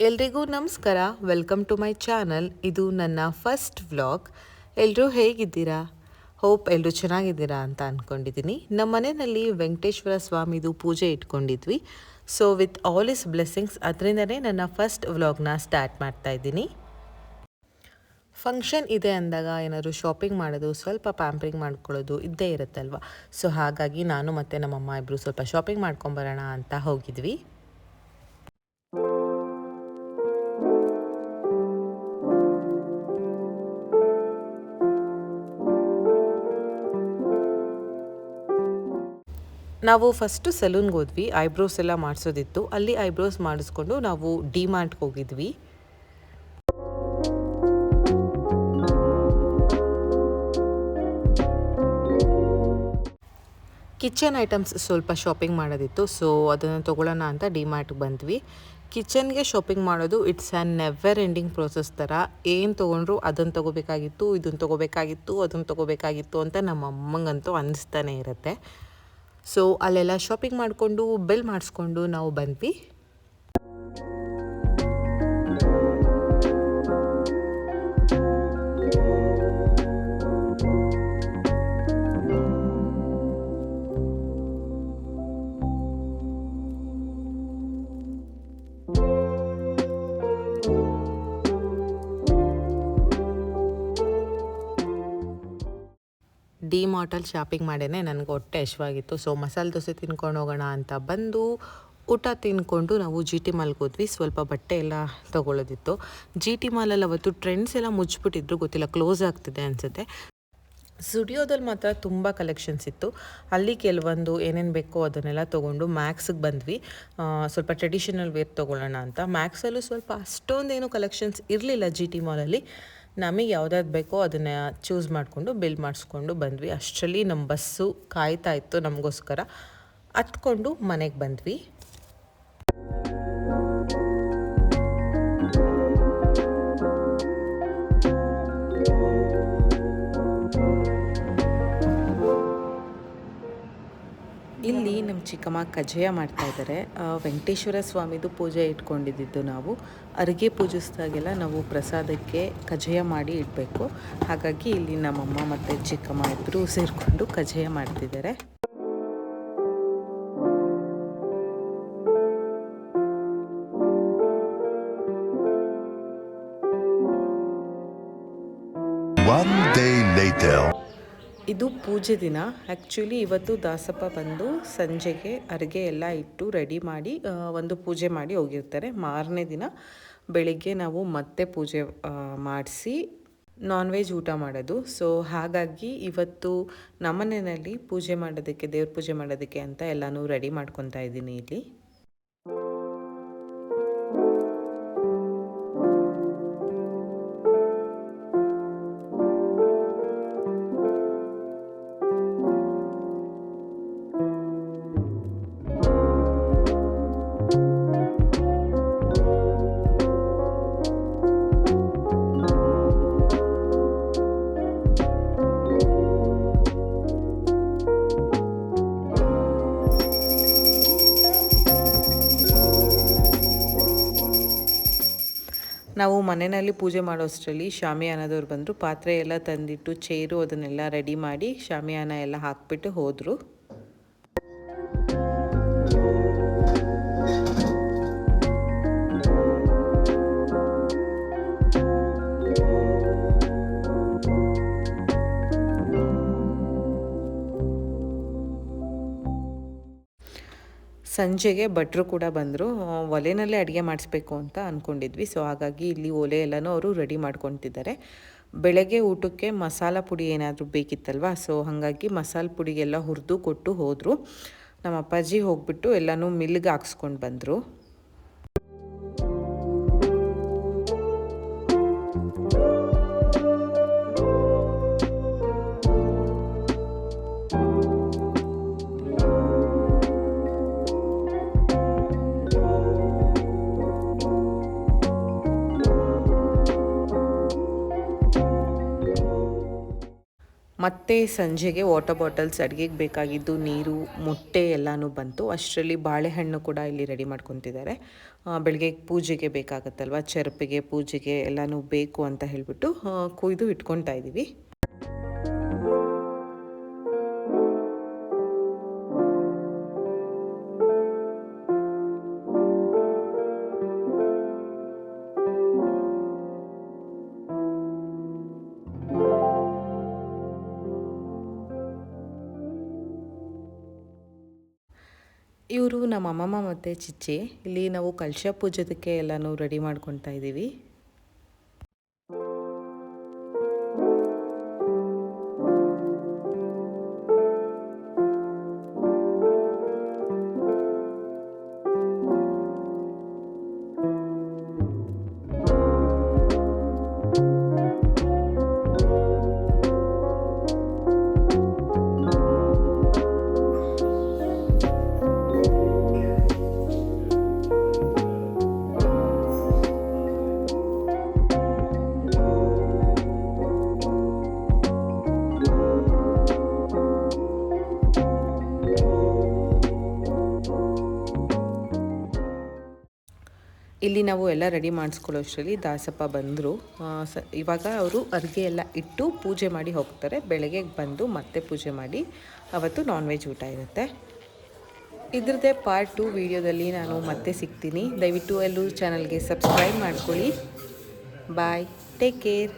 ಎಲ್ರಿಗೂ ನಮಸ್ಕಾರ, welcome to my channel. ಇದು ನನ್ನ ಫಸ್ಟ್ ವ್ಲಾಗ್. ಎಲ್ಲರೂ ಹೇಗಿದ್ದೀರಾ? ಹೋಪ್ ಎಲ್ಲರೂ ಚೆನ್ನಾಗಿದ್ದೀರಾ ಅಂತ ಅಂದ್ಕೊಂಡಿದ್ದೀನಿ. ನಮ್ಮ ಮನೆಯಲ್ಲಿ ವೆಂಕಟೇಶ್ವರ ಸ್ವಾಮಿದು ಪೂಜೆ ಇಟ್ಕೊಂಡಿದ್ವಿ. So with all his blessings ಅದರಿಂದನೇ ನನ್ನ ಫಸ್ಟ್ ವ್ಲಾಗ್ನ ಸ್ಟಾರ್ಟ್ ಮಾಡ್ತಾ ಇದ್ದೀನಿ. ಫಂಕ್ಷನ್ ಇದೆ ಅಂದಾಗ ಏನಾದರೂ ಶಾಪಿಂಗ್ ಮಾಡೋದು, ಸ್ವಲ್ಪ ಪ್ಯಾಂಪರಿಂಗ್ ಮಾಡ್ಕೊಳ್ಳೋದು ಇದ್ದೇ ಇರುತ್ತಲ್ವ. ಸೊ ಹಾಗಾಗಿ ನಾನು ಮತ್ತು ನಮ್ಮಮ್ಮ ಇಬ್ಬರು ಸ್ವಲ್ಪ ಶಾಪಿಂಗ್ ಮಾಡ್ಕೊಂಬರೋಣ ಅಂತ ಹೋಗಿದ್ವಿ. ನಾವು ಫಸ್ಟು ಸಲೂನ್ಗೆ ಹೋದ್ವಿ. ಐಬ್ರೋಸ್ ಎಲ್ಲ ಮಾಡಿಸೋದಿತ್ತು. ಅಲ್ಲಿ ಐಬ್ರೋಸ್ ಮಾಡಿಸ್ಕೊಂಡು ನಾವು ಡಿಮಾರ್ಟ್ಗೆ ಹೋಗಿದ್ವಿ. ಕಿಚನ್ ಐಟಮ್ಸ್ ಸ್ವಲ್ಪ ಶಾಪಿಂಗ್ ಮಾಡೋದಿತ್ತು. ಸೊ ಅದನ್ನು ತೊಗೊಳ್ಳೋಣ ಅಂತ ಡಿಮಾರ್ಟ್ಗೆ ಬಂದ್ವಿ. ಕಿಚನ್ಗೆ ಶಾಪಿಂಗ್ ಮಾಡೋದು it's an never ending process ಥರ. ಏನು ತೊಗೊಂಡ್ರು ಅದನ್ನು ತೊಗೋಬೇಕಾಗಿತ್ತು, ಇದನ್ನು ತೊಗೋಬೇಕಾಗಿತ್ತು, ಅದನ್ನು ತೊಗೋಬೇಕಾಗಿತ್ತು ಅಂತ ನಮ್ಮ ಅಮ್ಮಂಗಂತೂ ಅನ್ನಿಸ್ತಾನೆ ಇರುತ್ತೆ. ಸೊ ಅಲ್ಲೆಲ್ಲ ಶಾಪಿಂಗ್ ಮಾಡಿಕೊಂಡು ಬಿಲ್ ಮಾಡಿಸ್ಕೊಂಡು ನಾವು ಬಂದ್ವಿ. ಡಿ ಮಾರ್ಟಲ್ಲಿ ಶಾಪಿಂಗ್ ಮಾಡೇ ನನಗೆ ಹೊಟ್ಟೆ ಹಶ್ವಾಗಿತ್ತು. ಸೊ ಮಸಾಲೆ ದೋಸೆ ತಿನ್ಕೊಂಡು ಹೋಗೋಣ ಅಂತ ಬಂದು ಊಟ ತಿನ್ಕೊಂಡು ನಾವು ಜಿ ಟಿ ಮಾಲ್ಗೆ ಹೋದ್ವಿ. ಸ್ವಲ್ಪ ಬಟ್ಟೆ ಎಲ್ಲ ತೊಗೊಳ್ಳೋದಿತ್ತು. ಜಿ ಟಿ ಮಾಲಲ್ಲಿ ಅವತ್ತು ಟ್ರೆಂಡ್ಸ್ ಎಲ್ಲ ಮುಚ್ಚಿಬಿಟ್ಟಿದ್ರು, ಗೊತ್ತಿಲ್ಲ, ಕ್ಲೋಸ್ ಆಗ್ತಿದೆ ಅನಿಸುತ್ತೆ. ಸ್ಟುಡಿಯೋದಲ್ಲಿ ಮಾತ್ರ ತುಂಬ ಕಲೆಕ್ಷನ್ಸ್ ಇತ್ತು. ಅಲ್ಲಿ ಕೆಲವೊಂದು ಏನೇನು ಬೇಕೋ ಅದನ್ನೆಲ್ಲ ತೊಗೊಂಡು ಮ್ಯಾಕ್ಸಿಗೆ ಬಂದ್ವಿ. ಸ್ವಲ್ಪ ಟ್ರೆಡಿಷನಲ್ ವೇರ್ ತೊಗೊಳ್ಳೋಣ ಅಂತ. ಮ್ಯಾಕ್ಸಲ್ಲೂ ಸ್ವಲ್ಪ ಅಷ್ಟೊಂದೇನು ಕಲೆಕ್ಷನ್ಸ್ ಇರಲಿಲ್ಲ ಜಿ ಟಿ ಮಾಲಲ್ಲಿ. ನಮಗೆ ಯಾವುದಾದ್ರು ಬೇಕೋ ಅದನ್ನು ಚೂಸ್ ಮಾಡಿಕೊಂಡು ಬಿಲ್ ಮಾಡಿಸ್ಕೊಂಡು ಬಂದ್ವಿ. ಅಷ್ಟರಲ್ಲಿ ನಮ್ಮ ಬಸ್ಸು ಕಾಯ್ತಾ ಇತ್ತು ನಮಗೋಸ್ಕರ. ಹತ್ಕೊಂಡು ಮನೆಗೆ ಬಂದ್ವಿ. ಇಲ್ಲಿ ನಮ್ಮ ಚಿಕ್ಕಮ್ಮ ಕಜ್ಜಾಯ ಮಾಡ್ತಾಯಿದ್ದಾರೆ. ವೆಂಕಟೇಶ್ವರ ಸ್ವಾಮಿದು ಪೂಜೆ ಇಟ್ಕೊಂಡಿದ್ದು ನಾವು. ಅರ್ಗೆ ಪೂಜಿಸಿದಾಗೆಲ್ಲ ನಾವು ಪ್ರಸಾದಕ್ಕೆ ಕಜ್ಜಾಯ ಮಾಡಿ ಇಡಬೇಕು. ಹಾಗಾಗಿ ಇಲ್ಲಿ ನಮ್ಮಮ್ಮ ಮತ್ತು ಚಿಕ್ಕಮ್ಮ ಇಬ್ಬರು ಸೇರಿಕೊಂಡು ಕಜ್ಜಾಯ ಮಾಡ್ತಿದ್ದಾರೆ. One day later. ಇದು ಪೂಜೆ ದಿನ. ಆ್ಯಕ್ಚುಲಿ ಇವತ್ತು ದಾಸಪ್ಪ ಬಂದು ಸಂಜೆಗೆ ಅಡುಗೆ ಎಲ್ಲ ಇಟ್ಟು ರೆಡಿ ಮಾಡಿ ಒಂದು ಪೂಜೆ ಮಾಡಿ ಹೋಗಿರ್ತಾರೆ. ಮಾರನೇ ದಿನ ಬೆಳಿಗ್ಗೆ ನಾವು ಮತ್ತೆ ಪೂಜೆ ಮಾಡಿಸಿ ನಾನ್ ವೆಜ್ ಊಟ ಮಾಡೋದು. ಸೊ ಹಾಗಾಗಿ ಇವತ್ತು ನಮ್ಮನೆಯಲ್ಲಿ ಪೂಜೆ ಮಾಡೋದಕ್ಕೆ, ದೇವ್ರ ಪೂಜೆ ಮಾಡೋದಕ್ಕೆ ಅಂತ ಎಲ್ಲನೂ ರೆಡಿ ಮಾಡ್ಕೊತಾ ಇದ್ದೀನಿ ಇಲ್ಲಿ. ನಾವು ಮನೆಯಲ್ಲಿ ಪೂಜೆ ಮಾಡೋಷ್ಟರಲ್ಲಿ ಶಾಮಿಯಾನದವ್ರು ಬಂದರು. ಪಾತ್ರೆ ಎಲ್ಲ ತಂದಿಟ್ಟು ಚೇರು ಅದನ್ನೆಲ್ಲ ರೆಡಿ ಮಾಡಿ ಶಾಮಿಯಾನ ಎಲ್ಲ ಹಾಕ್ಬಿಟ್ಟು ಹೋದರು. ಸಂಜೆಗೆ ಭಟ್ರು ಕೂಡ ಬಂದರು. ಒಲೆನಲ್ಲೇ ಅಡುಗೆ ಮಾಡಿಸ್ಬೇಕು ಅಂತ ಅಂದ್ಕೊಂಡಿದ್ವಿ. ಸೊ ಹಾಗಾಗಿ ಇಲ್ಲಿ ಒಲೆ ಎಲ್ಲನೂ ಅವರು ರೆಡಿ ಮಾಡ್ಕೊತಿದ್ದಾರೆ. ಬೆಳಗ್ಗೆ ಊಟಕ್ಕೆ ಮಸಾಲ ಪುಡಿ ಏನಾದರೂ ಬೇಕಿತ್ತಲ್ವ. ಸೊ ಹಾಗಾಗಿ ಮಸಾಲ ಪುಡಿಗೆಲ್ಲ ಹುರಿದು ಕೊಟ್ಟು ಹೋದರು. ನಮ್ಮ ಅಪ್ಪಾಜಿ ಹೋಗ್ಬಿಟ್ಟು ಎಲ್ಲನೂ ಮಿಲ್ಗೆ ಹಾಕ್ಸ್ಕೊಂಡು ಬಂದರು. ಮತ್ತು ಸಂಜೆಗೆ ವಾಟರ್ ಬಾಟಲ್ಸ್, ಅಡುಗೆಗೆ ಬೇಕಾಗಿದ್ದು ನೀರು, ಮೊಟ್ಟೆ ಎಲ್ಲನೂ ಬಂತು. ಅಷ್ಟರಲ್ಲಿ ಬಾಳೆಹಣ್ಣು ಕೂಡ ಇಲ್ಲಿ ರೆಡಿ ಮಾಡ್ಕೊತಿದ್ದಾರೆ. ಬೆಳಗ್ಗೆ ಪೂಜೆಗೆ ಬೇಕಾಗತ್ತಲ್ವ, ಚರ್ಪಿಗೆ ಪೂಜೆಗೆ ಎಲ್ಲನೂ ಬೇಕು ಅಂತ ಹೇಳಿಬಿಟ್ಟು ಕೊಯ್ದು ಇಟ್ಕೊತಾ ಇದ್ದೀವಿ. ಇವರು ನಮ್ಮ ಅಮ್ಮಮ್ಮ ಮತ್ತು ಚಿಚ್ಚಿ. ಇಲ್ಲಿ ನಾವು ಕಲಶ ಪೂಜೆದಕ್ಕೆ ಎಲ್ಲನೂ ರೆಡಿ ಮಾಡ್ಕೊತಾ ಇದ್ದೀವಿ. ಇಲ್ಲಿ ನಾವು ಎಲ್ಲ ರೆಡಿ ಮಾಡಿಸ್ಕೊಳ್ಳೋಷ್ಟರಲ್ಲಿ ದಾಸಪ್ಪ ಬಂದರು. ಇವಾಗ ಅವರು ಅರ್ಗೆ ಎಲ್ಲ ಇಟ್ಟು ಪೂಜೆ ಮಾಡಿ ಹೋಗ್ತಾರೆ. ಬೆಳಗ್ಗೆ ಬಂದು ಮತ್ತೆ ಪೂಜೆ ಮಾಡಿ ಅವತ್ತು ನಾನ್ ವೆಜ್ ಊಟ ಇರುತ್ತೆ. ಇದ್ರದ್ದೇ ಪಾರ್ಟ್ 2 ವೀಡಿಯೋದಲ್ಲಿ ನಾನು ಮತ್ತೆ ಸಿಗ್ತೀನಿ. ದಯವಿಟ್ಟು ಎಲ್ಲರೂ ಚಾನಲ್ಗೆ ಸಬ್ಸ್ಕ್ರೈಬ್ ಮಾಡ್ಕೊಳ್ಳಿ. ಬಾಯ್, ಟೇಕ್ ಕೇರ್.